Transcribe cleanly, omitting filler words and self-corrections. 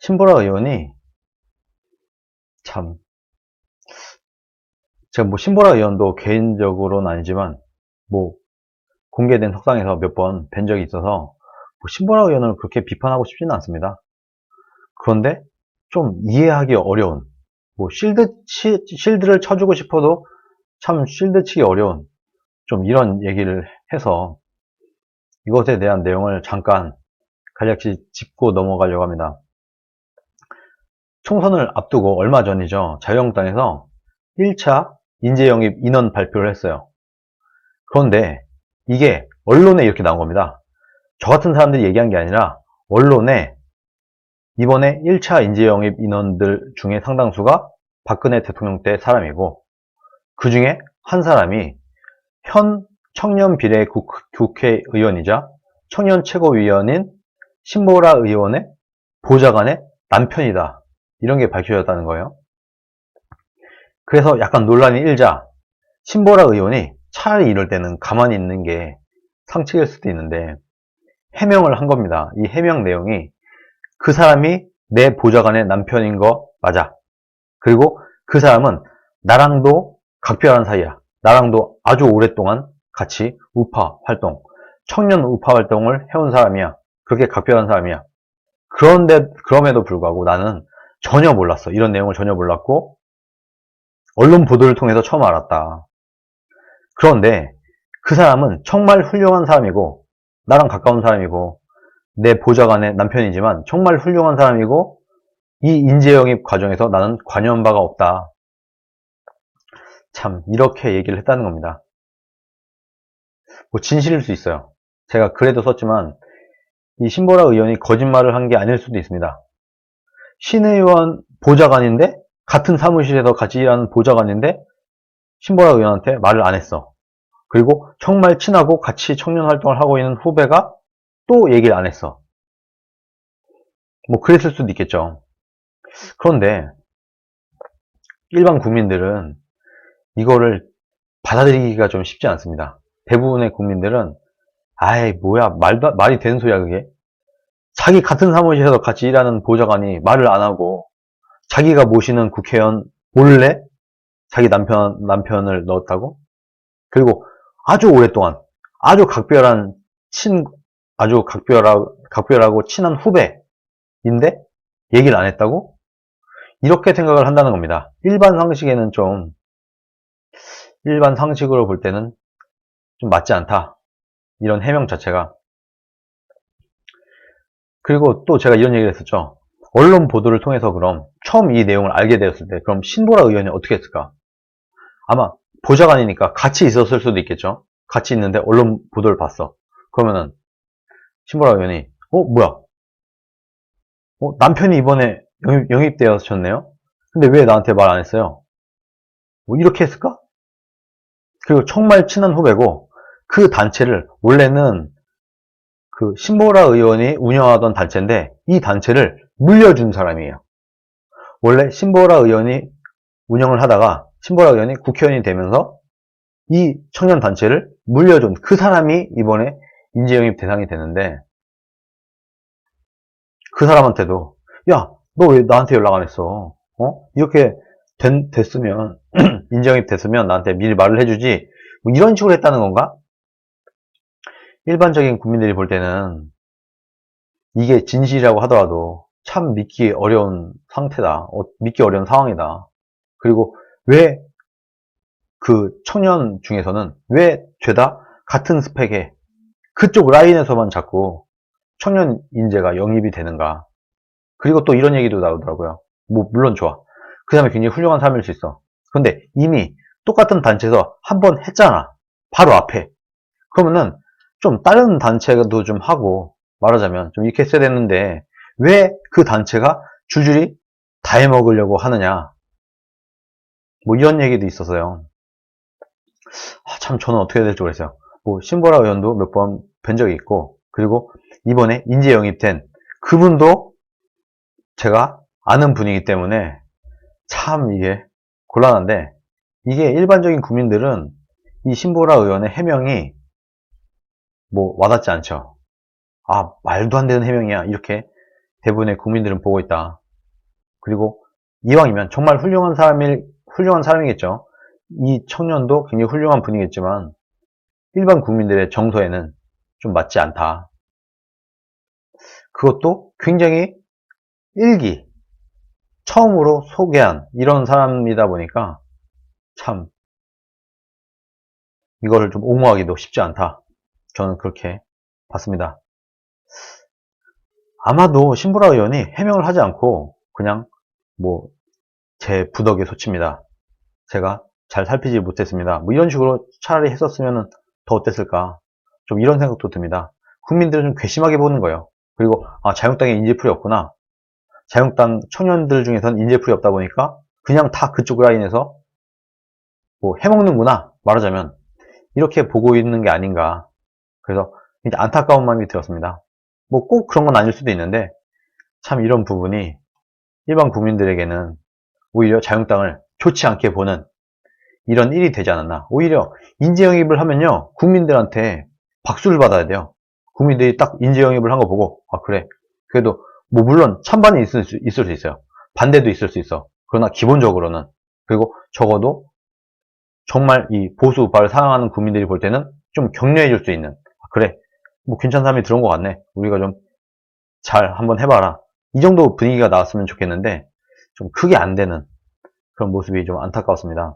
신보라 의원이 참, 제가 뭐 신보라 의원도 개인적으로는 아니지만 뭐 공개된 석상에서 몇 번 뵌 적이 있어서 뭐 신보라 의원을 그렇게 비판하고 싶지는 않습니다. 그런데 좀 이해하기 어려운, 뭐 실드를 쳐주고 싶어도 참 실드 치기 어려운 좀 이런 얘기를 해서 이것에 대한 내용을 잠깐 간략히 짚고 넘어가려고 합니다. 총선을 앞두고 얼마 전이죠. 자유한국당에서 1차 인재영입 인원 발표를 했어요. 그런데 이게 언론에 이렇게 나온 겁니다. 저 같은 사람들이 얘기한 게 아니라 언론에 이번에 1차 인재영입 인원들 중에 상당수가 박근혜 대통령 때 사람이고 그 중에 한 사람이 현 청년 비례 국회의원이자 청년 최고위원인 신보라 의원의 보좌관의 남편이다. 이런 게 밝혀졌다는 거예요. 그래서 약간 논란이 일자 신보라 의원이 차라리 이럴 때는 가만히 있는 게 상책일 수도 있는데 해명을 한 겁니다. 이 해명 내용이 그 사람이 내 보좌관의 남편인 거 맞아. 그리고 그 사람은 나랑도 각별한 사이야. 나랑도 아주 오랫동안 같이 우파 활동, 청년 우파 활동을 해온 사람이야. 그렇게 각별한 사람이야. 그럼에도 불구하고 나는 전혀 몰랐어. 이런 내용을 전혀 몰랐고 언론 보도를 통해서 처음 알았다. 그런데 그 사람은 정말 훌륭한 사람이고 나랑 가까운 사람이고 내 보좌관의 남편이지만 정말 훌륭한 사람이고 이 인재영입 과정에서 나는 관여한 바가 없다. 참 이렇게 얘기를 했다는 겁니다. 뭐 진실일 수 있어요. 제가 글에도 썼지만 이 신보라 의원이 거짓말을 한 게 아닐 수도 있습니다. 신의원 보좌관인데 같은 사무실에서 같이 일하는 보좌관인데 신보라 의원한테 말을 안 했어. 그리고 정말 친하고 같이 청년 활동을 하고 있는 후배가 또 얘기를 안 했어. 뭐 그랬을 수도 있겠죠. 그런데 일반 국민들은 이거를 받아들이기가 좀 쉽지 않습니다. 대부분의 국민들은 아이 뭐야 말이 되는 소리야 그게. 자기 같은 사무실에서 같이 일하는 보좌관이 말을 안 하고 자기가 모시는 국회의원 몰래 자기 남편을 넣었다고? 그리고 아주 오랫동안 아주 각별하고 친한 후배인데 얘기를 안 했다고? 이렇게 생각을 한다는 겁니다. 일반 상식으로 볼 때는 좀 맞지 않다. 이런 해명 자체가. 그리고 또 제가 이런 얘기를 했었죠. 언론 보도를 통해서 그럼 처음 이 내용을 알게 되었을 때 그럼 신보라 의원이 어떻게 했을까? 아마 보좌관이니까 같이 있었을 수도 있겠죠. 같이 있는데 언론 보도를 봤어. 그러면은 신보라 의원이 뭐야? 남편이 이번에 영입되었셨네요? 근데 왜 나한테 말 안 했어요? 뭐 이렇게 했을까? 그리고 정말 친한 후배고 그 단체를 원래는 그 신보라 의원이 운영하던 단체인데 이 단체를 물려준 사람이에요. 원래 신보라 의원이 운영을 하다가 신보라 의원이 국회의원이 되면서 이 청년 단체를 물려준 그 사람이 이번에 인재영입 대상이 되는데 그 사람한테도 야, 너 왜 나한테 연락 안 했어? 이렇게 됐으면 인재영입 됐으면 나한테 미리 말을 해주지 뭐 이런 식으로 했다는 건가? 일반적인 국민들이 볼 때는 이게 진실이라고 하더라도 참 믿기 어려운 상태다. 믿기 어려운 상황이다. 그리고 왜 그 청년 중에서는 왜 죄다 같은 스펙에 그쪽 라인에서만 자꾸 청년 인재가 영입이 되는가. 그리고 또 이런 얘기도 나오더라고요. 뭐 물론 좋아. 그 사람이 굉장히 훌륭한 사람일 수 있어. 근데 이미 똑같은 단체에서 한 번 했잖아. 바로 앞에. 그러면은 좀 다른 단체도 좀 하고 말하자면 좀 이렇게 했어야 됐는데 왜 그 단체가 줄줄이 다 해먹으려고 하느냐. 뭐 이런 얘기도 있어서요. 참 저는 어떻게 해야 될지 모르겠어요. 뭐 신보라 의원도 몇 번 뵌 적이 있고 그리고 이번에 인재 영입된 그분도 제가 아는 분이기 때문에 참 이게 곤란한데 이게 일반적인 국민들은 이 신보라 의원의 해명이 뭐 와닿지 않죠. 아 말도 안 되는 해명이야 이렇게 대부분의 국민들은 보고 있다. 그리고 이왕이면 정말 훌륭한 사람이겠죠. 이 청년도 굉장히 훌륭한 분이겠지만 일반 국민들의 정서에는 좀 맞지 않다. 그것도 굉장히 처음으로 소개한 이런 사람이다 보니까 참 이거를 좀 옹호하기도 쉽지 않다. 저는 그렇게 봤습니다. 아마도 신보라 의원이 해명을 하지 않고 그냥 뭐 제 부덕의 소치입니다. 제가 잘 살피지 못했습니다. 뭐 이런 식으로 차라리 했었으면 더 어땠을까. 좀 이런 생각도 듭니다. 국민들은 좀 괘씸하게 보는 거예요. 그리고 자유당에 인재풀이 없구나. 자유당 청년들 중에서는 인재풀이 없다 보니까 그냥 다 그쪽 라인에서 뭐 해먹는구나. 말하자면 이렇게 보고 있는 게 아닌가. 그래서 이제 안타까운 마음이 들었습니다. 뭐 꼭 그런 건 아닐 수도 있는데 참 이런 부분이 일반 국민들에게는 오히려 자유당을 좋지 않게 보는 이런 일이 되지 않았나. 오히려 인재영입을 하면요 국민들한테 박수를 받아야 돼요. 국민들이 딱 인재영입을 한 거 보고 그래 그래도 뭐 물론 찬반이 있을 수 있어요. 반대도 있을 수 있어. 그러나 기본적으로는 그리고 적어도 정말 이 보수 우파를 사랑하는 국민들이 볼 때는 좀 격려해 줄 수 있는 그래 뭐 괜찮은 사람이 들어온 것 같네. 우리가 좀 잘 한번 해봐라. 이 정도 분위기가 나왔으면 좋겠는데 좀 크게 안 되는 그런 모습이 좀 안타까웠습니다.